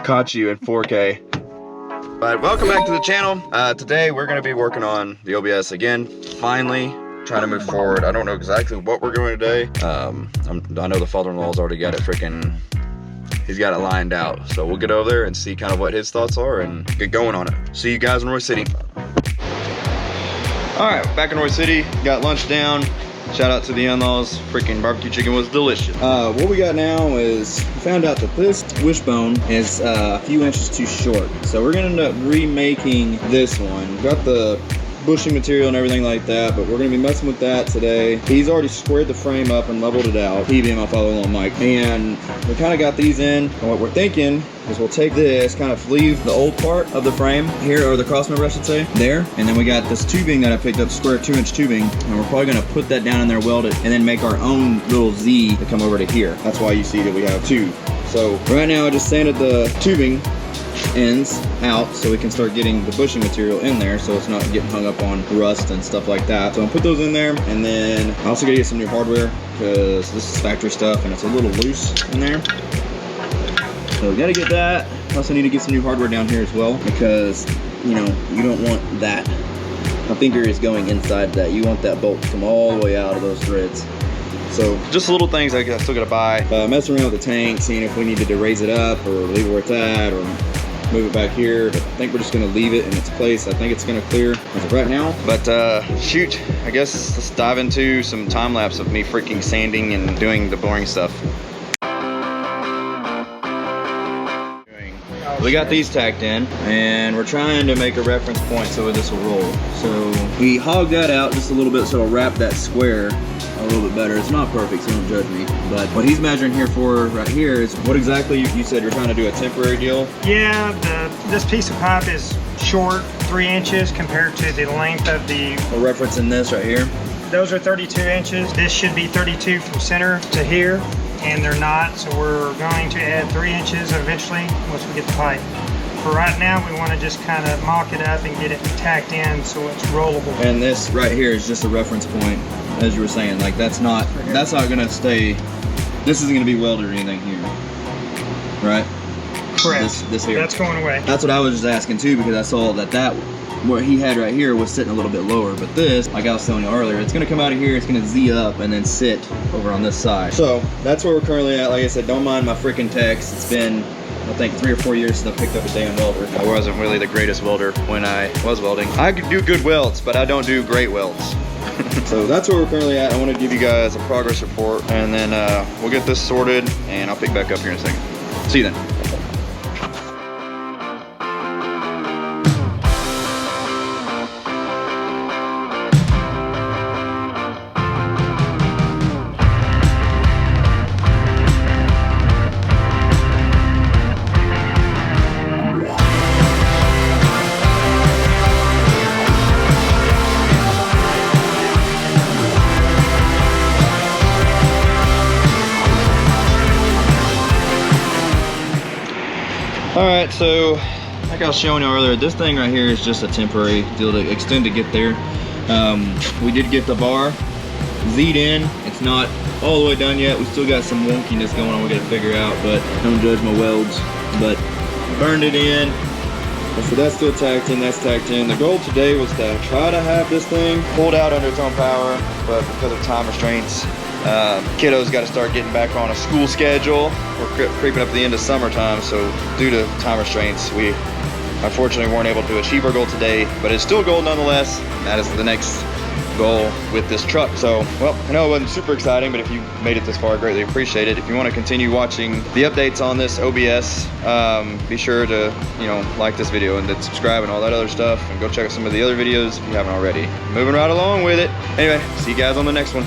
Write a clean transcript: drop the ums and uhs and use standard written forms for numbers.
Caught you in 4K. But welcome back to the channel. Today we're gonna be working on the OBS again. Finally, trying to move forward. I don't know exactly what we're doing today. I know the father-in-law's already got it he's got it lined out. So we'll get over there and see kind of what his thoughts are and get going on it. See you guys in Roy City. All right, back in Roy City, got lunch down. Shout out to the in-laws. Freaking barbecue chicken was delicious. What we got now is, we found out that this wishbone is a few inches too short. So we're gonna end up remaking this one. Got the bushing material and everything like that, but we're gonna be messing with that today. He's already squared the frame up and leveled it out. He being my father-in-law Mike. And we kind of got these in. And what we're thinking is we'll take this, kind of leave the old part of the frame here, or the crossmember I should say, there. And then we got this tubing that I picked up, square 2-inch tubing, and we're probably gonna put that down in there, weld it, and then make our own little Z to come over to here. That's why you see that we have two. So right now I just sanded the tubing ends out so we can start getting the bushing material in there so it's not getting hung up on rust and stuff like that. So I'll put those in there, and then I also gotta get some new hardware because this is factory stuff and it's a little loose in there. So we gotta get that. I also need to get some new hardware down here as well because, you know, you don't want that. My finger is going inside that. You want that bolt to come all the way out of those threads. So just little things I still gotta buy. Messing around with the tank, seeing if we needed to raise it up or leave it where it's at or move it back here. But I think we're just gonna leave it in its place. I think it's gonna clear as of right now. But shoot, I guess let's dive into some time lapse of me freaking sanding and doing the boring stuff. We got these tacked in, and we're trying to make a reference point so this will roll. So we hogged that out just a little bit so it'll wrap that square a little bit better. It's not perfect, so don't judge me. But what he's measuring here for right here is what exactly you said you're trying to do a temporary deal? Yeah, this piece of pipe is short, 3 inches compared to the length of the... A reference in this right here? Those are 32 inches. This should be 32 from center to here, and they're not, so we're going to add 3 inches eventually once we get the pipe. For right now, we want to just kind of mock it up and get it tacked in so it's rollable. And this right here is just a reference point, as you were saying. Like that's not gonna stay. This isn't gonna be welded or anything here, right? Correct. This here. That's going away. That's what I was just asking too, because I saw that what he had right here was sitting a little bit lower, but this, like I was telling you earlier, it's gonna come out of here, it's gonna Z up and then sit over on this side. So that's where we're currently at. Like I said, don't mind my freaking text. It's been, I think, 3 or 4 years since I picked up a damn welder. I wasn't really the greatest welder when I was welding. I could do good welds, but I don't do great welds. So that's where we're currently at. I want to give you guys a progress report, and then we'll get this sorted, and I'll pick back up here in a second. See you then. Alright, so like I was showing you earlier, this thing right here is just a temporary deal to extend to get there. We did get the bar Z'd in. It's not all the way done yet. We still got some wonkiness going on we gotta figure out, but don't judge my welds. But burned it in. So that's still tacked in, that's tacked in. The goal today was to try to have this thing pulled out under its own power, but because of time restraints, kiddos got to start getting back on a school schedule. We're creeping up to the end of summertime, so due to time restraints, we unfortunately weren't able to achieve our goal today, but it's still a goal nonetheless. That is the next goal with this truck. So, well, I know it wasn't super exciting, but if you made it this far, I greatly appreciate it. If you want to continue watching the updates on this OBS, be sure to, you know, like this video and then subscribe and all that other stuff, and go check out some of the other videos if you haven't already. Moving right along with it. Anyway, see you guys on the next one.